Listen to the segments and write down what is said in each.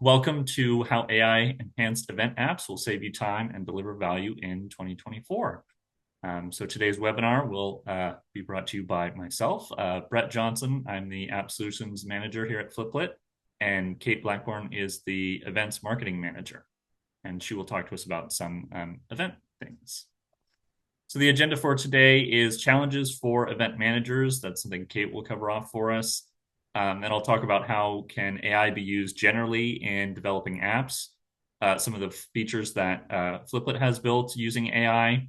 Welcome to How AI Enhanced Event Apps Will Save You Time and Deliver Value in 2024. So today's webinar will be brought to you by myself, Brett Johnson. I'm the App Solutions Manager here at Fliplet, and Kate Blackburn is the Events Marketing Manager, and she will talk to us about some event things. So the agenda for today is challenges for event managers. That's something Kate will cover off for us. Then I'll talk about how can AI be used generally in developing apps, some of the features that Fliplet has built using AI,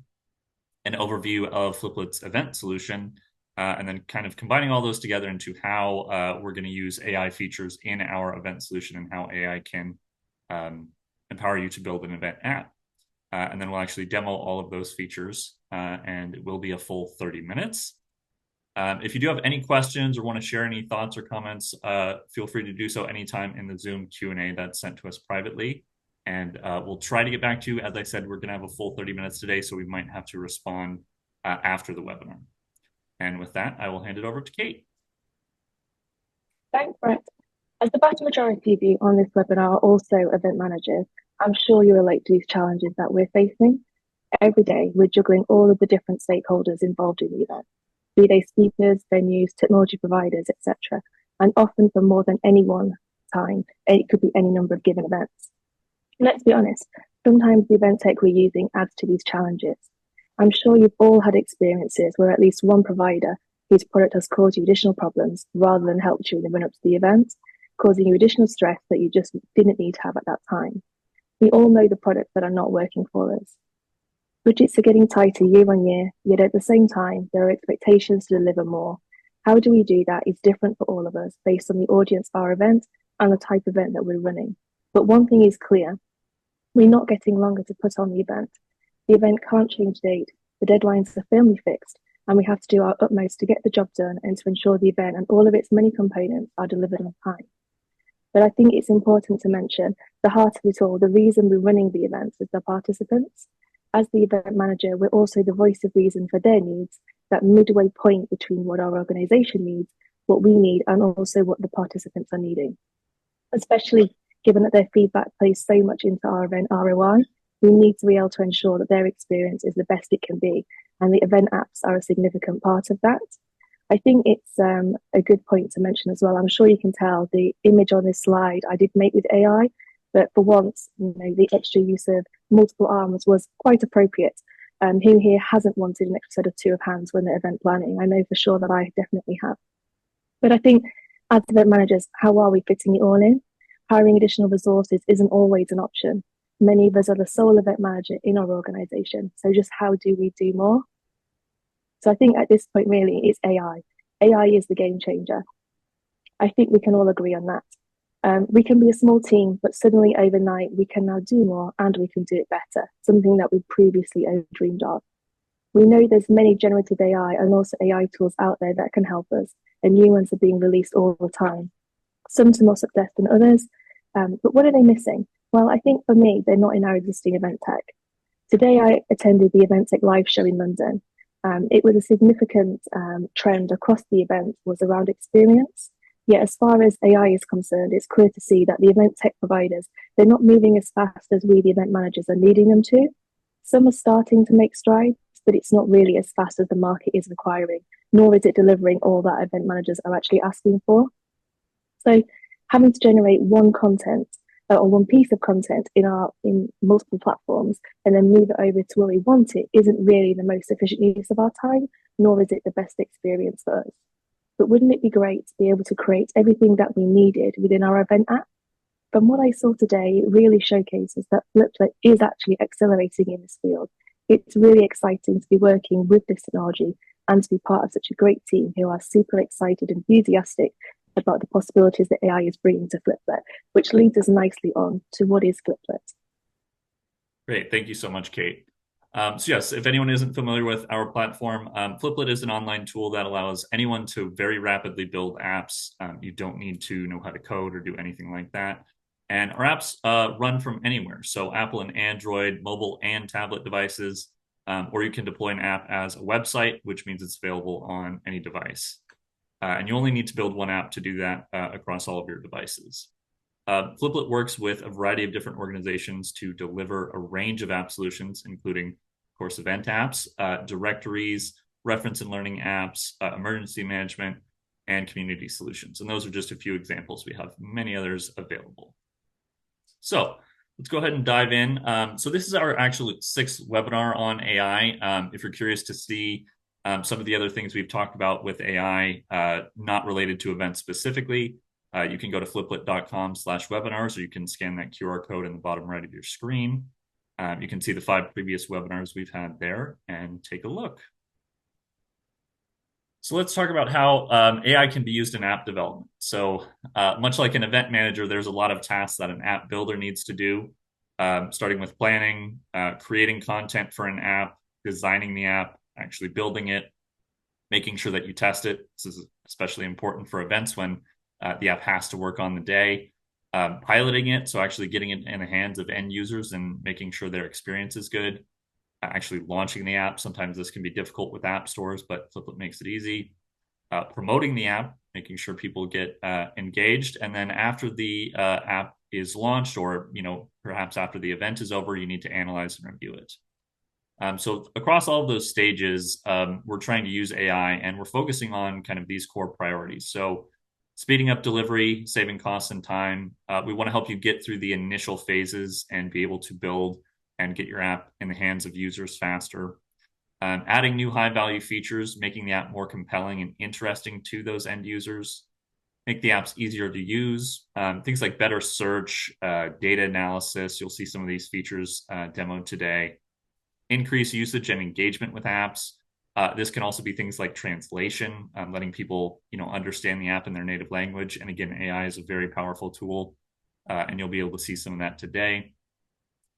an overview of Fliplet's event solution, and then kind of combining all those together into how we're going to use AI features in our event solution and how AI can empower you to build an event app. And then we'll actually demo all of those features, and it will be a full 30 minutes. If you do have any questions or want to share any thoughts or comments, feel free to do so anytime in the Zoom Q&A that's sent to us privately. And we'll try to get back to you. As I said, we're going to have a full 30 minutes today, so we might have to respond after the webinar. And with that, I will hand it over to Kate. Thanks, Brett. As the vast majority of you on this webinar are also event managers, I'm sure you relate to these challenges that we're facing. Every day, we're juggling all of the different stakeholders involved in the event, be they speakers, venues, technology providers, etc. And often for more than any one time, it could be any number of given events. And let's be honest, sometimes the event tech we're using adds to these challenges. I'm sure you've all had experiences where at least one provider whose product has caused you additional problems rather than helped you in the run up to the event, causing you additional stress that you just didn't need to have at that time. We all know the products that are not working for us. Budgets are getting tighter year on year, yet at the same time, there are expectations to deliver more. How do we do that is different for all of us based on the audience of our event and the type of event that we're running. But one thing is clear, we're not getting longer to put on the event. The event can't change date, the deadlines are firmly fixed, and we have to do our utmost to get the job done and to ensure the event and all of its many components are delivered on time. But I think it's important to mention the heart of it all, the reason we're running the events is the participants. As the event manager, we're also the voice of reason for their needs, that midway point between what our organization needs, what we need, and also what the participants are needing. Especially given that their feedback plays so much into our event ROI, we need to be able to ensure that their experience is the best it can be, and the event apps are a significant part of that. I think it's a good point to mention as well. I'm sure you can tell the image on this slide I did make with AI, but for once, the extra use of multiple arms was quite appropriate. Who here hasn't wanted an extra set of two of hands when they're event planning? I know for sure that I definitely have. But I think as event managers, how are we fitting it all in? Hiring additional resources isn't always an option. Many of us are the sole event manager in our organization. So just how do we do more? So I think at this point, really, it's AI. AI is the game changer. I think we can all agree on that. We can be a small team, but suddenly overnight, we can now do more and we can do it better, something that we previously only dreamed of. We know there's many generative AI and also AI tools out there that can help us, and new ones are being released all the time. Some to more success than others, but what are they missing? Well, I think for me, they're not in our existing event tech. Today, I attended the Event Tech Live show in London. It was a significant trend across the event was around experience. Yet as far as AI is concerned, it's clear to see that the event tech providers, they're not moving as fast as we, the event managers, are needing them to. Some are starting to make strides, but it's not really as fast as the market is requiring, nor is it delivering all that event managers are actually asking for. So having to generate one content or one piece of content in multiple platforms and then move it over to where we want it isn't really the most efficient use of our time, nor is it the best experience for us. But wouldn't it be great to be able to create everything that we needed within our event app? From what I saw today, it really showcases that Fliplet is actually accelerating in this field. It's really exciting to be working with this technology and to be part of such a great team who are super excited and enthusiastic about the possibilities that AI is bringing to Fliplet, which leads us nicely on to what is Fliplet. Great. Thank you so much, Kate. So yes, if anyone isn't familiar with our platform, Fliplet is an online tool that allows anyone to very rapidly build apps. You don't need to know how to code or do anything like that. And our apps run from anywhere. So Apple and Android, mobile and tablet devices, or you can deploy an app as a website, which means it's available on any device. And you only need to build one app to do that across all of your devices. Fliplet works with a variety of different organizations to deliver a range of app solutions, including, of course, event apps, directories, reference and learning apps, emergency management, and community solutions. And those are just a few examples. We have many others available. So let's go ahead and dive in. So this is our actual sixth webinar on AI. If you're curious to see some of the other things we've talked about with AI, not related to events specifically, you can go to fliplet.com/webinars, or you can scan that QR code in the bottom right of your screen. You can see the 5 previous webinars we've had there and take a look. So let's talk about how AI can be used in app development. So much like an event manager, there's a lot of tasks that an app builder needs to do, starting with planning, creating content for an app, designing the app, actually building it, making sure that you test it. This is especially important for events when the app has to work on the day, piloting it, so actually getting it in the hands of end users and making sure their experience is good, actually launching the app. Sometimes this can be difficult with app stores, but Fliplet makes it easy. Promoting the app, making sure people get engaged, and then after the app is launched, or perhaps after the event is over, you need to analyze and review it. So across all of those stages, we're trying to use AI, and we're focusing on kind of these core priorities. So speeding up delivery, saving costs and time. We want to help you get through the initial phases and be able to build and get your app in the hands of users faster. Adding new high-value features, making the app more compelling and interesting to those end users. Make the apps easier to use. Things like better search, data analysis. You'll see some of these features demoed today. Increase usage and engagement with apps. This can also be things like translation, letting people understand the app in their native language. And again, AI is a very powerful tool, and you'll be able to see some of that today.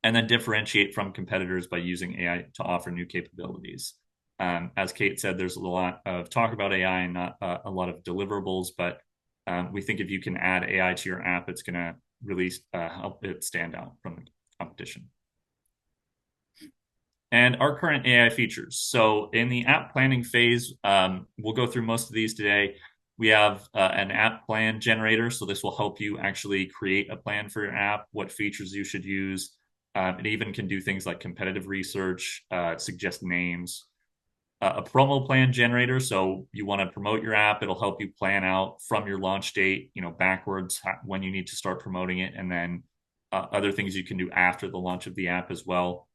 And then differentiate from competitors by using AI to offer new capabilities. As Kate said, there's a lot of talk about AI and not a lot of deliverables, but we think if you can add AI to your app, it's going to really help it stand out from the competition. And our current AI features. So in the app planning phase, we'll go through most of these today. We have an app plan generator. So this will help you actually create a plan for your app, what features you should use. It even can do things like competitive research, suggest names. A promo plan generator. So you want to promote your app. It'll help you plan out from your launch date, backwards when you need to start promoting it. And then other things you can do after the launch of the app as well.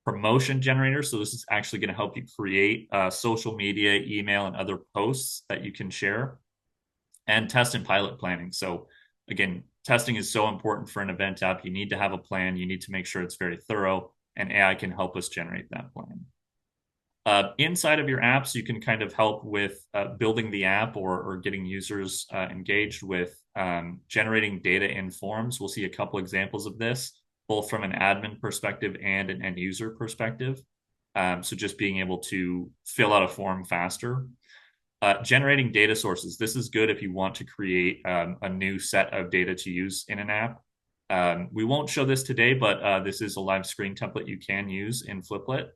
Promotion generator. So this is actually going to help you create social media, email, and other posts that you can share. And test and pilot planning. So again, testing is so important for an event app. You need to have a plan. You need to make sure it's very thorough, and AI can help us generate that plan. Inside of your apps, you can kind of help with building the app or getting users engaged with generating data in forms. We'll see a couple examples of this, both from an admin perspective and an end user perspective. So just being able to fill out a form faster. Generating data sources. This is good if you want to create a new set of data to use in an app. We won't show this today, but this is a live screen template you can use in Fliplet.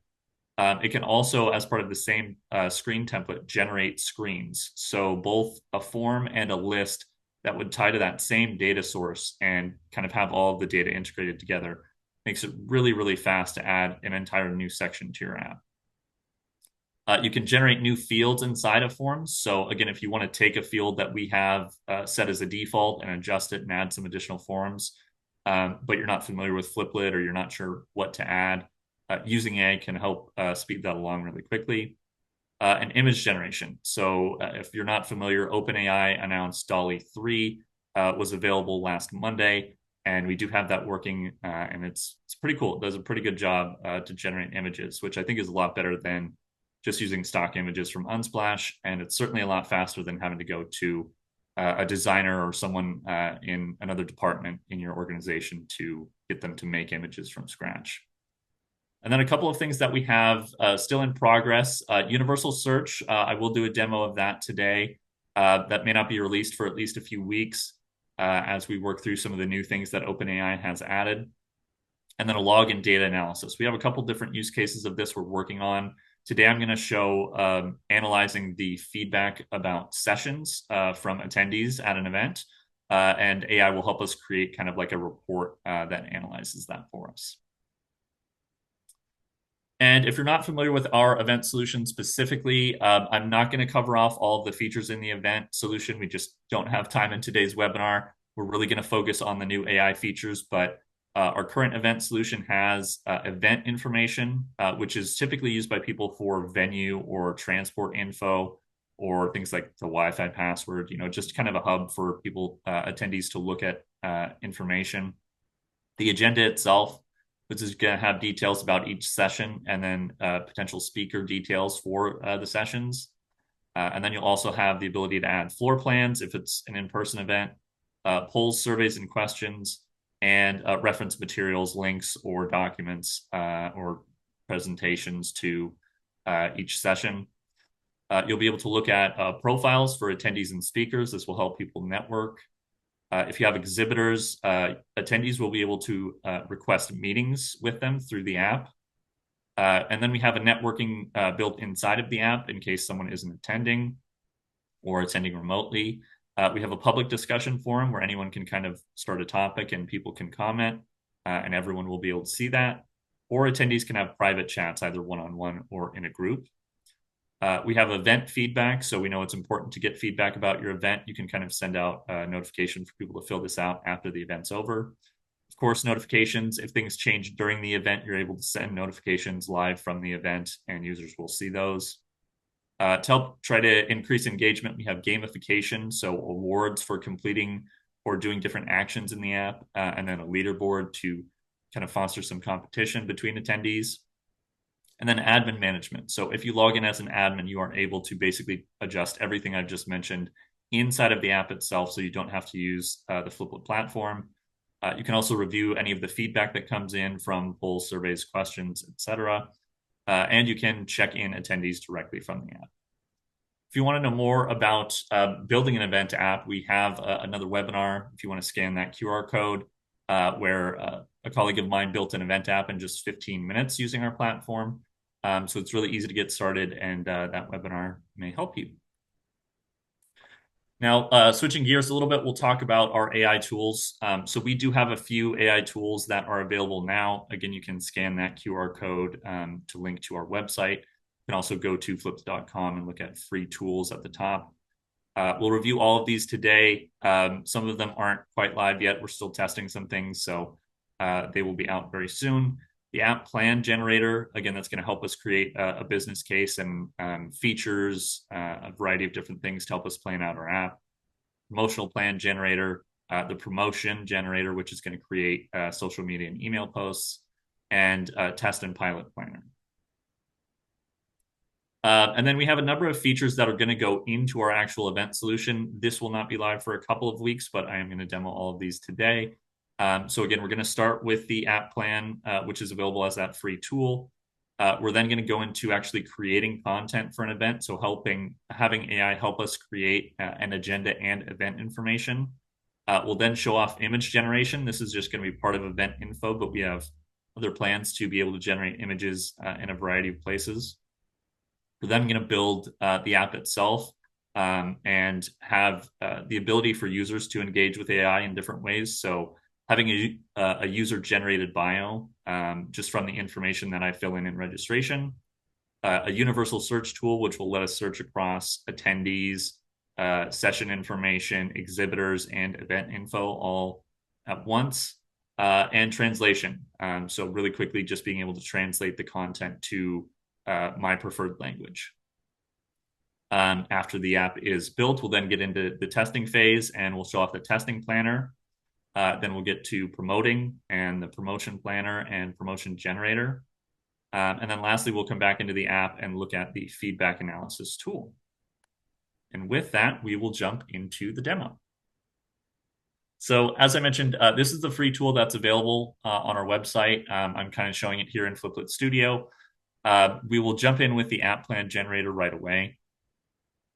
It can also, as part of the same screen template, generate screens. So both a form and a list that would tie to that same data source and kind of have all of the data integrated together. Makes it really, really fast to add an entire new section to your app. You can generate new fields inside of forms. So again, if you want to take a field that we have set as a default and adjust it and add some additional forms, but you're not familiar with Fliplet or you're not sure what to add, using AI can help speed that along really quickly. And image generation. So if you're not familiar, OpenAI announced DALL-E 3 was available last Monday, and we do have that working, and it's pretty cool. It does a pretty good job to generate images, which I think is a lot better than just using stock images from Unsplash, and it's certainly a lot faster than having to go to a designer or someone in another department in your organization to get them to make images from scratch. And then a couple of things that we have still in progress. Universal search, I will do a demo of that today. That may not be released for at least a few weeks as we work through some of the new things that OpenAI has added. And then a login data analysis. We have a couple different use cases of this we're working on. Today, I'm going to show analyzing the feedback about sessions from attendees at an event. and AI will help us create kind of like a report that analyzes that for us. And if you're not familiar with our event solution specifically, I'm not going to cover off all of the features in the event solution. We just don't have time in today's webinar. We're really going to focus on the new AI features, but our current event solution has event information, which is typically used by people for venue or transport info or things like the Wi-Fi password, just kind of a hub for people, attendees to look at information. The agenda itself, which is going to have details about each session and then potential speaker details for the sessions. And then you'll also have the ability to add floor plans if it's an in-person event, polls, surveys, and questions, and reference materials, links, or documents or presentations to each session. You'll be able to look at profiles for attendees and speakers. This will help people network. If you have exhibitors, attendees will be able to request meetings with them through the app. And then we have a networking built inside of the app in case someone isn't attending or attending remotely. We have a public discussion forum where anyone can kind of start a topic and people can comment, and everyone will be able to see that. Or attendees can have private chats, either one-on-one or in a group. We have event feedback, so we know it's important to get feedback about your event. You can kind of send out a notification for people to fill this out after the event's over. Of course, notifications, if things change during the event, you're able to send notifications live from the event and users will see those. To help try to increase engagement, we have gamification, so awards for completing or doing different actions in the app, and then a leaderboard to kind of foster some competition between attendees. And then admin management. So if you log in as an admin, you are able to basically adjust everything I've just mentioned inside of the app itself, so you don't have to use the Fliplet platform. You can also review any of the feedback that comes in from polls, surveys, questions, etc. And you can check in attendees directly from the app. If you want to know more about building an event app, we have another webinar. If you want to scan that QR code, where a colleague of mine built an event app in just 15 minutes using our platform. So it's really easy to get started, and that webinar may help you. Now, switching gears a little bit, we'll talk about our AI tools. So we do have a few AI tools that are available now. Again, you can scan that QR code to link to our website. You can also go to fliplet.com and look at free tools at the top. We'll review all of these today. Some of them aren't quite live yet. We're still testing some things, so they will be out very soon. The app plan generator, again, that's going to help us create a business case and features, a variety of different things to help us plan out our app. Promotional plan generator, the promotion generator, which is going to create social media and email posts, and test and pilot planner. And then we have a number of features that are going to go into our actual event solution. This will not be live for a couple of weeks, but I am going to demo all of these today. So again, we're going to start with the app plan, which is available as that free tool. We're then going to go into actually creating content for an event. So having AI help us create an agenda and event information. We'll then show off image generation. This is just going to be part of event info, but we have other plans to be able to generate images in a variety of places. We're then going to build the app itself and have the ability for users to engage with AI in different ways. So having a user-generated bio just from the information that I fill in registration, a universal search tool, which will let us search across attendees, session information, exhibitors, and event info all at once, and translation. So really quickly, just being able to translate the content to my preferred language. After the app is built, we'll then get into the testing phase and we'll show off the testing planner. Then we'll get to promoting and the promotion planner and promotion generator. And then lastly, we'll come back into the app and look at the feedback analysis tool. And with that, we will jump into the demo. So as I mentioned, this is the free tool that's available on our website. I'm kind of showing it here in Fliplet Studio. We will jump in with the app plan generator right away.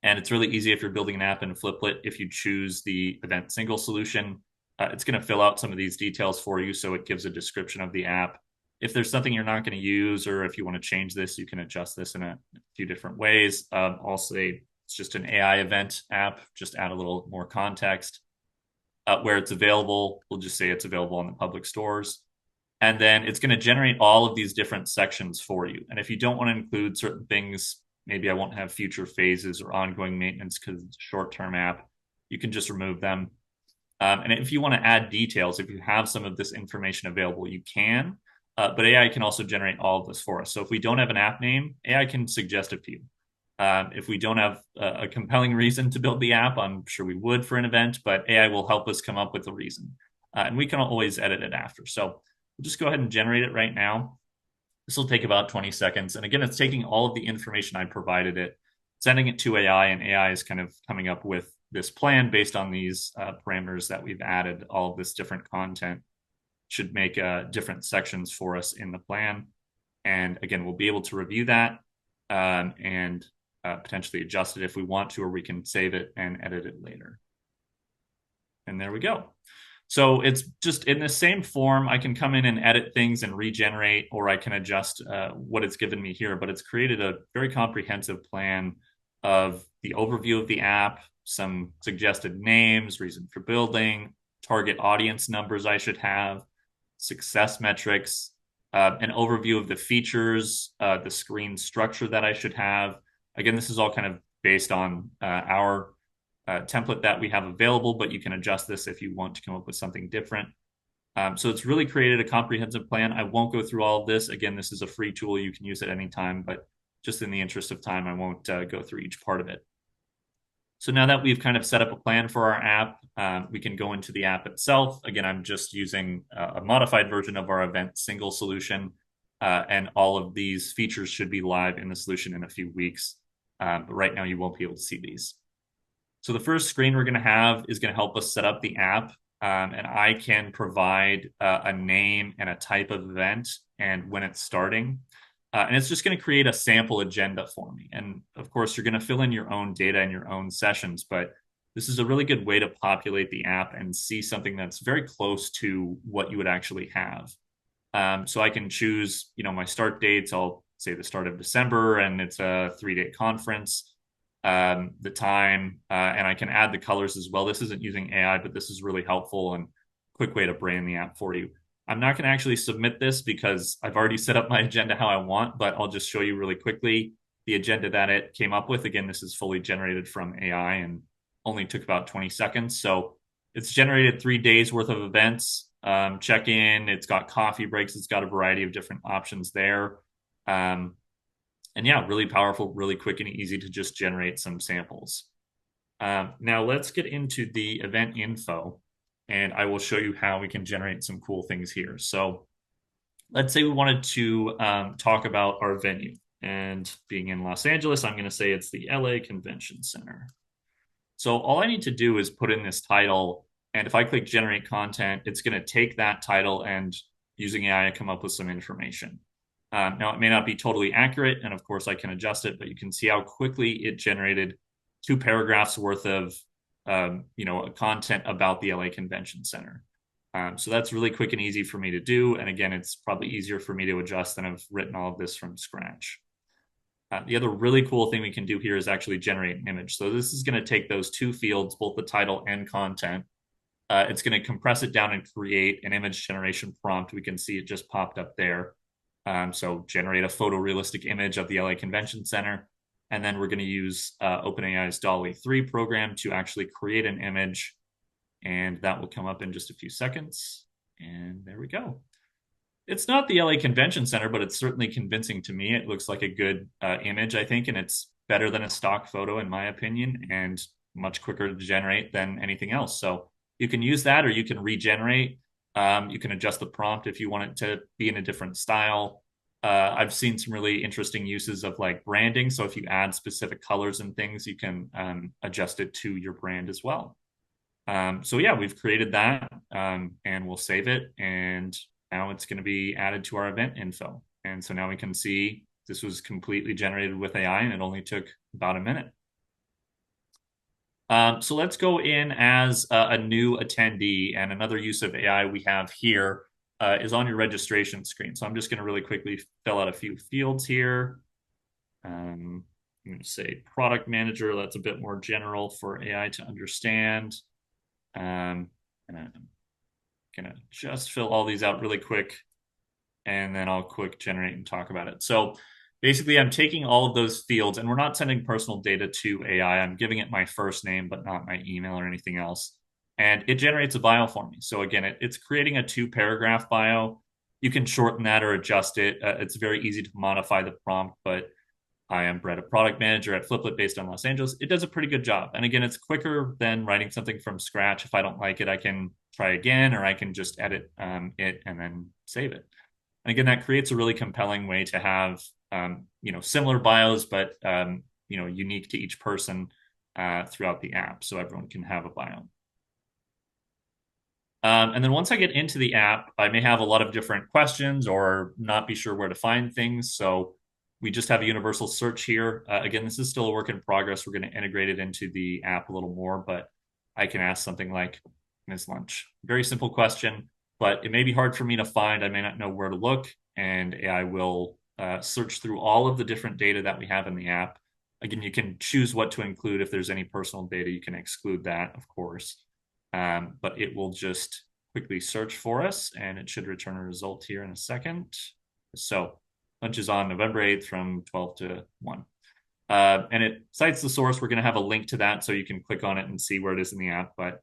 And it's really easy if you're building an app in Fliplet. If you choose the event single solution, it's going to fill out some of these details for you. So it gives a description of the app. If there's something you're not going to use, or if you want to change this, you can adjust this in a few different ways. I'll say it's just an AI event app, just add a little more context. where it's available. We'll just say it's available in the public stores. And then it's going to generate all of these different sections for you. And if you don't want to include certain things, maybe I won't have future phases or ongoing maintenance because it's a short-term app, you can just remove them. And if you want to add details, if you have some of this information available, you can. But AI can also generate all of this for us. So if we don't have an app name, AI can suggest a few. If we don't have a compelling reason to build the app, I'm sure we would for an event, but AI will help us come up with a reason. And we can always edit it after. So we'll just go ahead and generate it right now. This will take about 20 seconds. And again, it's taking all of the information I provided it, sending it to AI, and AI is kind of coming up with this plan based on these parameters that we've added. All of this different content should make different sections for us in the plan. And again, we'll be able to review that and potentially adjust it if we want to, or we can save it and edit it later. And there we go. So it's just in the same form. I can come in and edit things and regenerate, or I can adjust what it's given me here. But it's created a very comprehensive plan of the overview of the app, some suggested names, reason for building, target audience numbers I should have, success metrics, an overview of the features, the screen structure that I should have. Again, this is all kind of based on our template that we have available, but you can adjust this if you want to come up with something different. So it's really created a comprehensive plan. I won't go through all of this. Again, this is a free tool. You can use it anytime, but just in the interest of time, I won't go through each part of it. So now that we've kind of set up a plan for our app, we can go into the app itself. Again, I'm just using a modified version of our event single solution, and all of these features should be live in the solution in a few weeks. But right now, you won't be able to see these. So the first screen we're going to have is going to help us set up the app. And I can provide a name and a type of event and when it's starting. And it's just going to create a sample agenda for me. And of course, you're going to fill in your own data and your own sessions, but this is a really good way to populate the app and see something that's very close to what you would actually have. So I can choose, my start dates. I'll say the start of December, and it's a 3-day conference. The time, and I can add the colors as well. This isn't using AI, but this is really helpful and quick way to brand the app for you. I'm not going to actually submit this because I've already set up my agenda how I want, but I'll just show you really quickly the agenda that it came up with. Again, this is fully generated from AI and only took about 20 seconds. So it's generated 3 days worth of events. Check in, it's got coffee breaks, it's got a variety of different options there. And yeah, really powerful, really quick and easy to just generate some samples. Now let's get into the event info, and I will show you how we can generate some cool things here. So let's say we wanted to talk about our venue, and being in Los Angeles, I'm going to say it's the LA Convention Center. So all I need to do is put in this title, and if I click generate content, it's going to take that title and using AI come up with some information. Now, it may not be totally accurate, and of course, I can adjust it, but you can see how quickly it generated 2 paragraphs worth of content about the LA Convention Center. So that's really quick and easy for me to do. And again, it's probably easier for me to adjust than I've written all of this from scratch. The other really cool thing we can do here is actually generate an image. So this is going to take those 2 fields, both the title and content. It's going to compress it down and create an image generation prompt. We can see it just popped up there. So generate a photorealistic image of the LA Convention Center. And then we're going to use OpenAI's DALL-E 3 program to actually create an image. And that will come up in just a few seconds. And there we go. It's not the LA Convention Center, but it's certainly convincing to me. It looks like a good image, I think, and it's better than a stock photo, in my opinion, and much quicker to generate than anything else. So you can use that, or you can regenerate. You can adjust the prompt if you want it to be in a different style. I've seen some really interesting uses of like branding. So if you add specific colors and things, you can adjust it to your brand as well. So yeah, we've created that and we'll save it. And now it's going to be added to our event info. And so now we can see this was completely generated with AI and it only took about a minute. So let's go in as a new attendee, and another use of AI we have here is on your registration screen. So I'm just going to really quickly fill out a few fields here. I'm going to say product manager. That's a bit more general for AI to understand. And I'm gonna just fill all these out really quick, and then I'll quick generate and talk about it. So basically, I'm taking all of those fields, and we're not sending personal data to AI. I'm giving it my first name, but not my email or anything else. And it generates a bio for me. So again, it's creating a 2-paragraph bio. You can shorten that or adjust it. It's very easy to modify the prompt, but I am Brett, a product manager at Fliplet based on Los Angeles. It does a pretty good job. And again, it's quicker than writing something from scratch. If I don't like it, I can try again, or I can just edit it and then save it. And again, that creates a really compelling way to have similar bios, but unique to each person throughout the app, so everyone can have a bio. And then once I get into the app, I may have a lot of different questions or not be sure where to find things. So we just have a universal search here. Again, this is still a work in progress. We're going to integrate it into the app a little more, but I can ask something like, Ms. Lunch? Very simple question, but it may be hard for me to find. I may not know where to look, and AI will search through all of the different data that we have in the app. Again, you can choose what to include. If there's any personal data, you can exclude that, of course. But it will just quickly search for us, and it should return a result here in a second. So lunch is on November 8th from 12 to 1. And it cites the source. We're going to have a link to that so you can click on it and see where it is in the app. But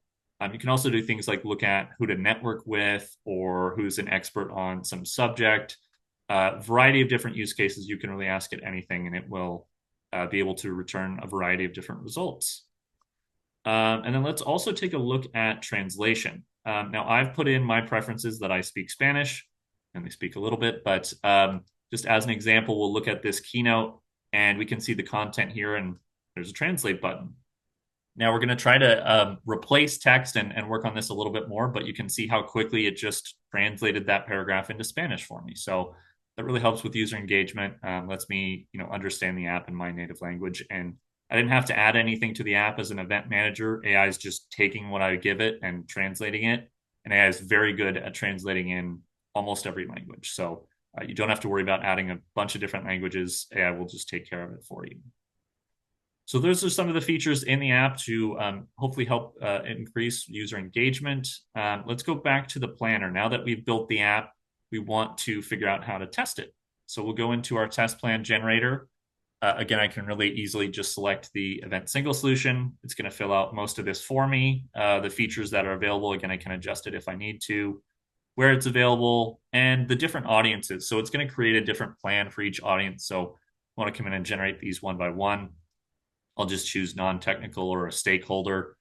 you can also do things like look at who to network with or who's an expert on some subject. Variety of different use cases. You can really ask it anything, and it will be able to return a variety of different results. And then let's also take a look at translation. Now, I've put in my preferences that I speak Spanish, and they speak a little bit, but just as an example, we'll look at this keynote, and we can see the content here, and there's a translate button. Now, we're going to try to replace text and work on this a little bit more, but you can see how quickly it just translated that paragraph into Spanish for me. So that really helps with user engagement, lets me understand the app in my native language, and I didn't have to add anything to the app as an event manager. AI is just taking what I give it and translating it. And AI is very good at translating in almost every language. So you don't have to worry about adding a bunch of different languages. AI will just take care of it for you. So those are some of the features in the app to hopefully help increase user engagement. Let's go back to the planner. Now that we've built the app, we want to figure out how to test it. So we'll go into our test plan generator. Again, I can really easily just select the event single solution. It's going to fill out most of this for me. The features that are available, again, I can adjust it if I need to, where it's available, and the different audiences. So it's going to create a different plan for each audience. So I want to come in and generate these one by one. I'll just choose non-technical or a stakeholder.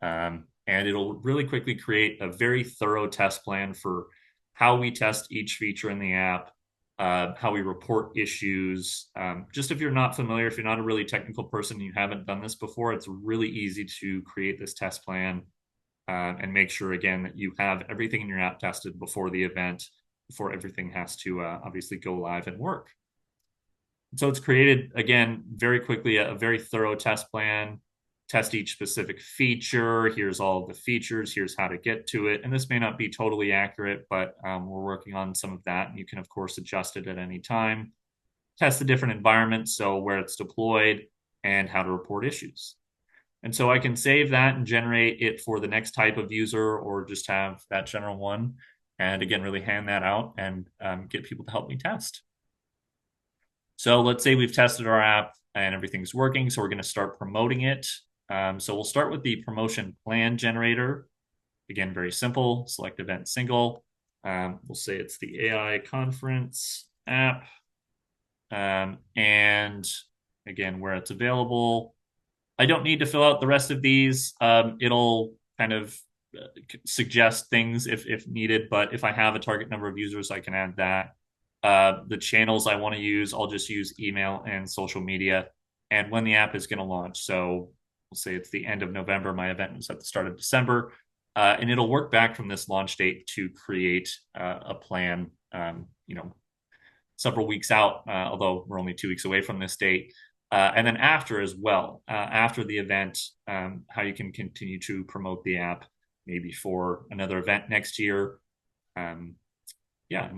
And it'll really quickly create a very thorough test plan for how we test each feature in the app, how we report issues. Just if you're not familiar, if you're not a really technical person, you haven't done this before, it's really easy to create this test plan and make sure, again, that you have everything in your app tested before the event, before everything has to obviously go live and work. So it's created, again, very quickly, a very thorough test plan, test each specific feature. Here's all of the features. Here's how to get to it. And this may not be totally accurate, but we're working on some of that. And you can, of course, adjust it at any time. Test the different environments, so where it's deployed and how to report issues. And so I can save that and generate it for the next type of user or just have that general one. And again, really hand that out and get people to help me test. So let's say we've tested our app and everything's working. So we're going to start promoting it. So we'll start with the promotion plan generator. Again, very simple. Select event single. We'll say it's the AI conference app. And again, where it's available. I don't need to fill out the rest of these. It'll kind of suggest things if needed. But if I have a target number of users, I can add that. The channels I want to use, I'll just use email and social media, and when the app is going to launch. So we'll say it's the end of November. My event was at the start of December, and it'll work back from this launch date to create a plan, several weeks out, although we're only 2 weeks away from this date. And then after as well, after the event, how you can continue to promote the app, maybe for another event next year. And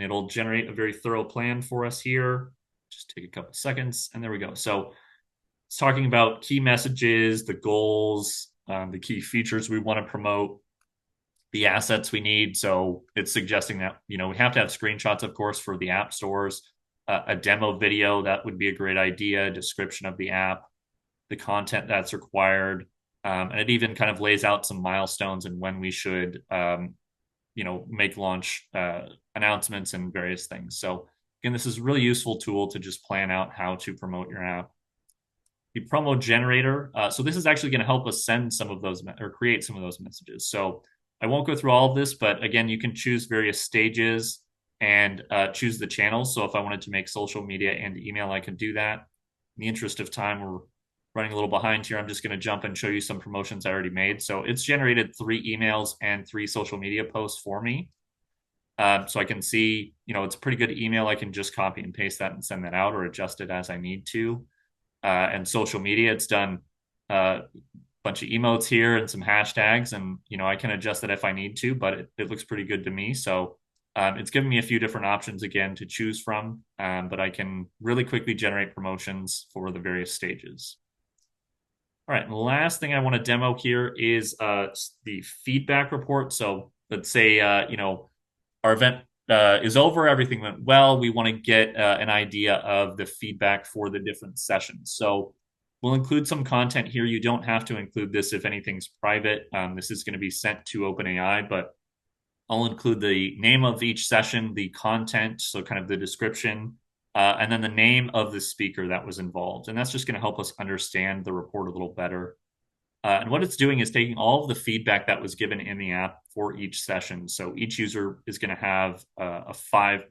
it'll generate a very thorough plan for us here. Just take a couple seconds, and there we go. So it's talking about key messages, the goals, the key features we want to promote. the assets we need. So it's suggesting that, we have to have screenshots, of course, for the app stores, a demo video, that would be a great idea, description of the app, the content that's required. And it even kind of lays out some milestones and when we should, make launch announcements and various things. So again, this is a really useful tool to just plan out how to promote your app. The promo generator. So this is actually going to help us send some of those or create some of those messages. So I won't go through all of this, but again, you can choose various stages and choose the channels. So if I wanted to make social media and email, I could do that. In the interest of time, we're running a little behind here. I'm just going to jump and show you some promotions I already made. So it's generated 3 emails and 3 social media posts for me. So I can see, it's a pretty good email. I can just copy and paste that and send that out or adjust it as I need to. And social media, it's done a bunch of emotes here and some hashtags, and I can adjust that if I need to, but it looks pretty good to me. So it's given me a few different options again to choose from, but I can really quickly generate promotions for the various stages. All right, and the last thing I want to demo here is the feedback report. So let's say our event is over, everything went well. We want to get an idea of the feedback for the different sessions. So we'll include some content here. You don't have to include this if anything's private. This is going to be sent to OpenAI, but I'll include the name of each session, the content, so kind of the description, and then the name of the speaker that was involved. And that's just going to help us understand the report a little better. And what it's doing is taking all of the feedback that was given in the app for each session. So each user is going to have a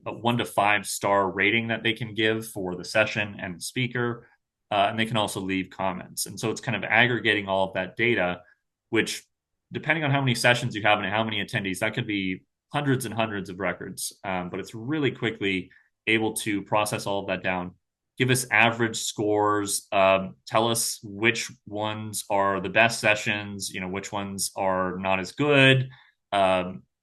1 to 5 star rating that they can give for the session and the speaker. And they can also leave comments. And so it's kind of aggregating all of that data, which, depending on how many sessions you have and how many attendees, that could be hundreds and hundreds of records. But it's really quickly able to process all of that down, give us average scores, tell us which ones are the best sessions, which ones are not as good,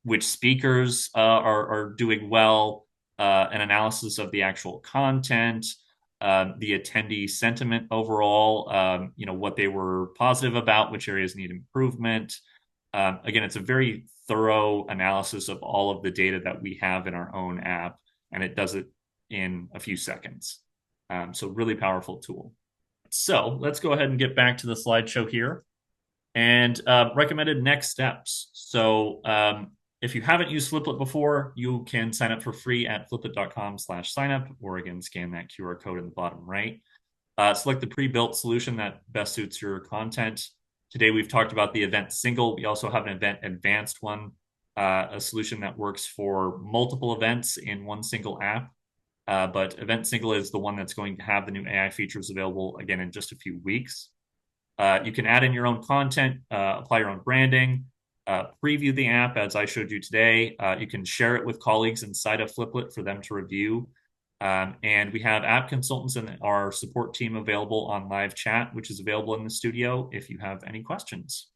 which speakers are doing well, an analysis of the actual content, the attendee sentiment overall, what they were positive about, which areas need improvement. Again, it's a very thorough analysis of all of the data that we have in our own app, and it does it in a few seconds. So really powerful tool. So let's go ahead and get back to the slideshow here and recommended next steps. So if you haven't used Fliplet before, you can sign up for free at fliplet.com/signup, or again, scan that QR code in the bottom right. Select the pre-built solution that best suits your content. Today, we've talked about the event single. We also have an event advanced one, a solution that works for multiple events in one single app. But Event Single is the one that's going to have the new AI features available again in just a few weeks. You can add in your own content, apply your own branding, preview the app as I showed you today. You can share it with colleagues inside of Fliplet for them to review. And we have app consultants and our support team available on live chat, which is available in the studio if you have any questions.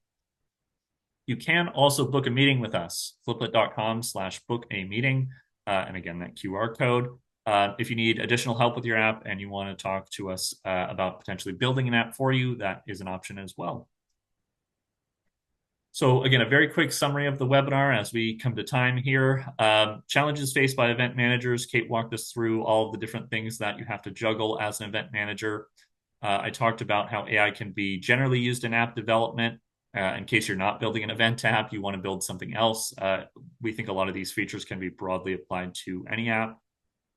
You can also book a meeting with us, fliplet.com/book a meeting. And again, that QR code. If you need additional help with your app and you want to talk to us about potentially building an app for you, that is an option as well. So again, a very quick summary of the webinar as we come to time here. Challenges faced by event managers. Kate walked us through all of the different things that you have to juggle as an event manager. I talked about how AI can be generally used in app development. In case you're not building an event app, you want to build something else. We think a lot of these features can be broadly applied to any app.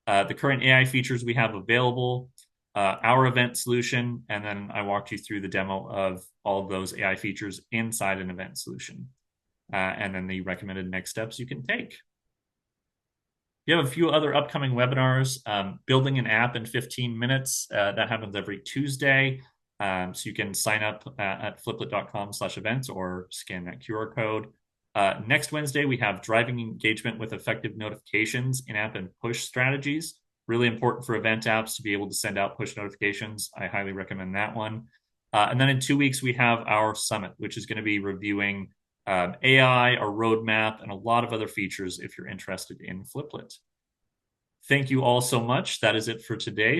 The current AI features we have available, our event solution, and then I walked you through the demo of all of those AI features inside an event solution, and then the recommended next steps you can take. You have a few other upcoming webinars, building an app in 15 minutes. That happens every Tuesday. So you can sign up at fliplet.com/events or scan that QR code. Next Wednesday, we have driving engagement with effective notifications, in-app and push strategies. Really important for event apps to be able to send out push notifications. I highly recommend that one. And then in 2 weeks, we have our summit, which is going to be reviewing AI, our roadmap, and a lot of other features if you're interested in Fliplet. Thank you all so much. That is it for today.